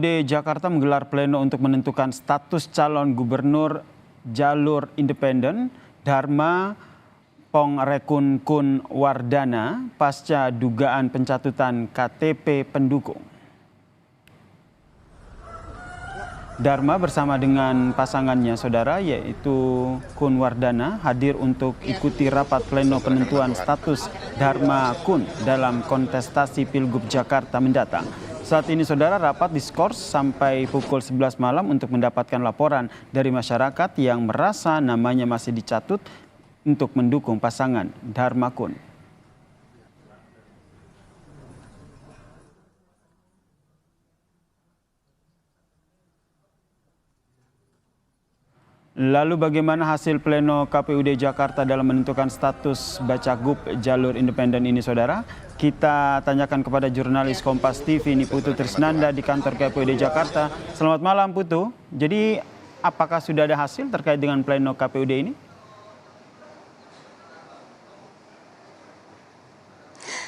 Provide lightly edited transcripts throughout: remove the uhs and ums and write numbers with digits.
KPUD Jakarta menggelar pleno untuk menentukan status calon gubernur jalur independen Dharma Pongrekun Kun Wardana pasca dugaan pencatutan KTP pendukung. Dharma bersama dengan pasangannya saudara yaitu Kun Wardana hadir untuk ikuti rapat pleno penentuan status Dharma Kun dalam kontestasi Pilgub Jakarta mendatang. Saat ini saudara rapat diskors sampai pukul 11 malam untuk mendapatkan laporan dari masyarakat yang merasa namanya masih dicatut untuk mendukung pasangan Dharma Kun. Lalu bagaimana hasil pleno KPUD Jakarta dalam menentukan status Bacagub jalur independen ini saudara? Kita tanyakan kepada jurnalis Kompas TV ini Putu Trisnanda di kantor KPUD Jakarta. Selamat malam Putu. Jadi apakah sudah ada hasil terkait dengan pleno KPUD ini?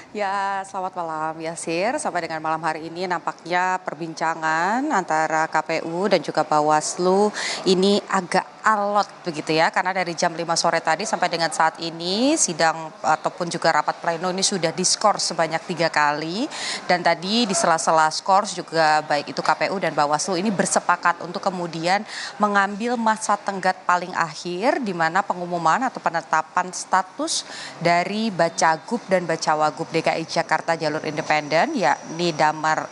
Ya, selamat malam Yasir. Sampai dengan malam hari ini nampaknya perbincangan antara KPU dan juga Bawaslu ini agak alot begitu ya. Karena dari jam 5 sore tadi sampai dengan saat ini sidang ataupun juga rapat pleno ini sudah diskors sebanyak 3 kali. Dan tadi di sela-sela skors juga baik itu KPU dan Bawaslu ini bersepakat untuk kemudian mengambil masa tenggat paling akhir di mana pengumuman atau penetapan status dari Bacagub dan Bacawagub DKI Jakarta jalur independen yakni Dharma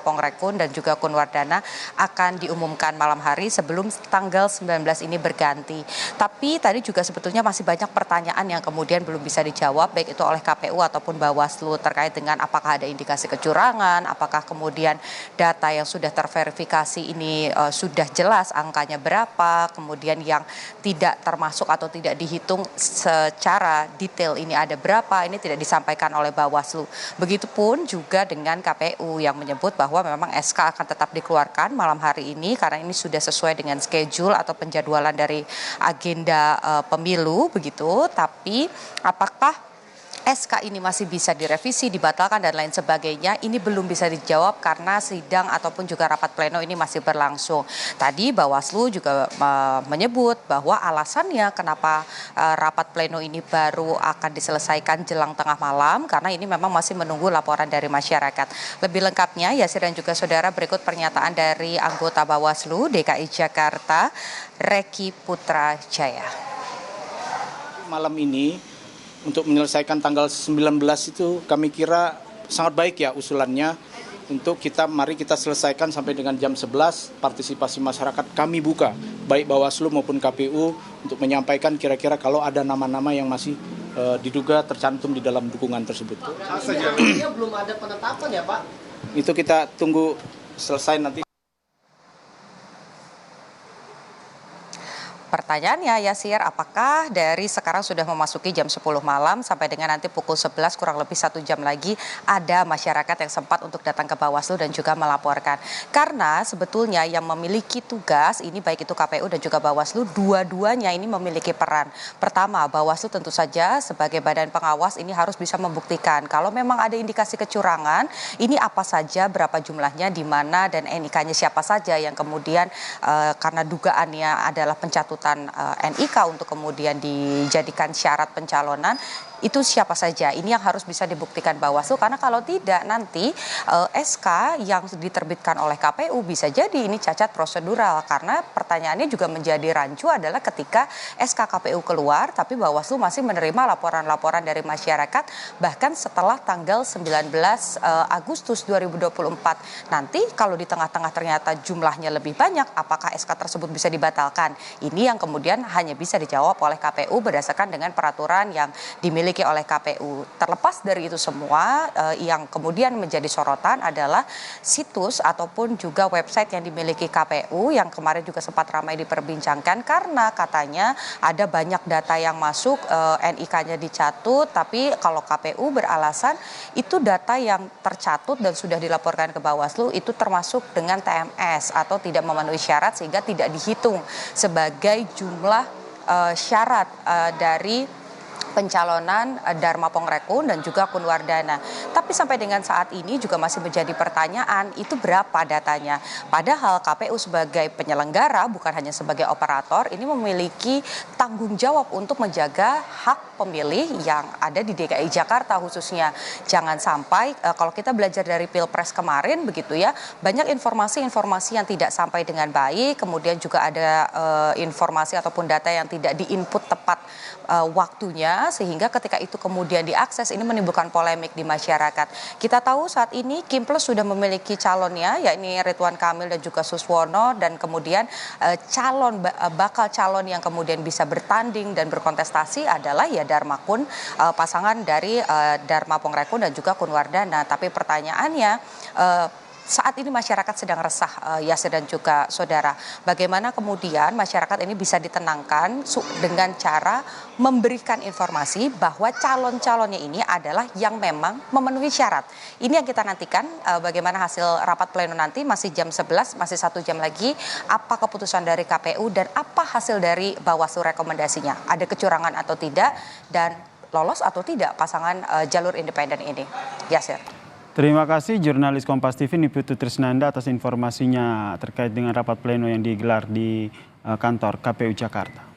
Pongrekun dan juga Kun Wardana akan diumumkan malam hari sebelum tanggal 19 ini berganti. Tapi tadi juga sebetulnya masih banyak pertanyaan yang kemudian belum bisa dijawab baik itu oleh KPU ataupun Bawaslu terkait dengan apakah ada indikasi kecurangan, apakah kemudian data yang sudah terverifikasi ini sudah jelas angkanya berapa, kemudian yang tidak termasuk atau tidak dihitung secara detail ini ada berapa, ini tidak disampaikan oleh Bawaslu. Begitupun juga dengan KPU yang menyebut bahwa memang SK akan tetap dikeluarkan malam hari ini karena ini sudah sesuai dengan schedule atau penjadwalan dari agenda pemilu begitu. Tapi apakah SK ini masih bisa direvisi, dibatalkan dan lain sebagainya, ini belum bisa dijawab karena sidang ataupun juga rapat pleno ini masih berlangsung. Tadi Bawaslu juga menyebut bahwa alasannya kenapa rapat pleno ini baru akan diselesaikan jelang tengah malam karena ini memang masih menunggu laporan dari masyarakat. Lebih lengkapnya Yasir dan juga saudara berikut pernyataan dari anggota Bawaslu DKI Jakarta Reki Putra Jaya. Malam ini untuk menyelesaikan tanggal 19 itu kami kira sangat baik ya usulannya untuk mari kita selesaikan sampai dengan jam 11 partisipasi masyarakat kami buka baik Bawaslu maupun KPU untuk menyampaikan kira-kira kalau ada nama-nama yang masih diduga tercantum di dalam dukungan tersebut. Sejauh ini belum ada penetapan ya Pak? Itu kita tunggu selesai nanti. Pertanyaannya Yasir, apakah dari sekarang sudah memasuki jam 10 malam sampai dengan nanti pukul 11 kurang lebih 1 jam lagi ada masyarakat yang sempat untuk datang ke Bawaslu dan juga melaporkan. Karena sebetulnya yang memiliki tugas ini baik itu KPU dan juga Bawaslu dua-duanya ini memiliki peran. Pertama, Bawaslu tentu saja sebagai badan pengawas ini harus bisa membuktikan kalau memang ada indikasi kecurangan ini apa saja, berapa jumlahnya, di mana dan NIK-nya siapa saja yang kemudian karena dugaannya adalah pencatutan NIK untuk kemudian dijadikan syarat pencalonan. Itu siapa saja, ini yang harus bisa dibuktikan Bawaslu karena kalau tidak nanti SK yang diterbitkan oleh KPU bisa jadi ini cacat prosedural karena pertanyaannya juga menjadi rancu adalah ketika SK KPU keluar tapi Bawaslu masih menerima laporan-laporan dari masyarakat bahkan setelah tanggal 19 Agustus 2024 nanti kalau di tengah-tengah ternyata jumlahnya lebih banyak apakah SK tersebut bisa dibatalkan, ini yang kemudian hanya bisa dijawab oleh KPU berdasarkan dengan peraturan yang dimiliki oleh KPU. Terlepas dari itu semua, yang kemudian menjadi sorotan adalah situs ataupun juga website yang dimiliki KPU yang kemarin juga sempat ramai diperbincangkan karena katanya ada banyak data yang masuk, NIK-nya dicatut, tapi kalau KPU beralasan itu data yang tercatut dan sudah dilaporkan ke Bawaslu itu termasuk dengan TMS atau tidak memenuhi syarat sehingga tidak dihitung sebagai jumlah syarat dari pencalonan Dharma Pongrekun dan juga Kun Wardana. Tapi sampai dengan saat ini juga masih menjadi pertanyaan, itu berapa datanya? Padahal KPU sebagai penyelenggara, bukan hanya sebagai operator, ini memiliki tanggung jawab untuk menjaga hak pemilih yang ada di DKI Jakarta khususnya. Jangan sampai kalau kita belajar dari Pilpres kemarin begitu ya, banyak informasi-informasi yang tidak sampai dengan baik, kemudian juga ada informasi ataupun data yang tidak diinput tepat waktunya, sehingga ketika itu kemudian diakses ini menimbulkan polemik di masyarakat. Kita tahu saat ini Kimples sudah memiliki calonnya, yakni Ridwan Kamil dan juga Suswono, dan kemudian bakal calon yang kemudian bisa bertanding dan berkontestasi adalah ya Dharma Kun, pasangan dari Dharma Pongrekun dan juga Kun Wardana. Tapi pertanyaannya, saat ini masyarakat sedang resah, Yasir dan juga saudara. Bagaimana kemudian masyarakat ini bisa ditenangkan dengan cara memberikan informasi bahwa calon-calonnya ini adalah yang memang memenuhi syarat. Ini yang kita nantikan, bagaimana hasil rapat pleno nanti, masih jam 11, masih 1 jam lagi. Apa keputusan dari KPU dan apa hasil dari Bawaslu rekomendasinya? Ada kecurangan atau tidak, dan lolos atau tidak pasangan jalur independen ini? Yasir. Terima kasih jurnalis Kompas TV Niputu Trisnanda atas informasinya terkait dengan rapat pleno yang digelar di kantor KPU Jakarta.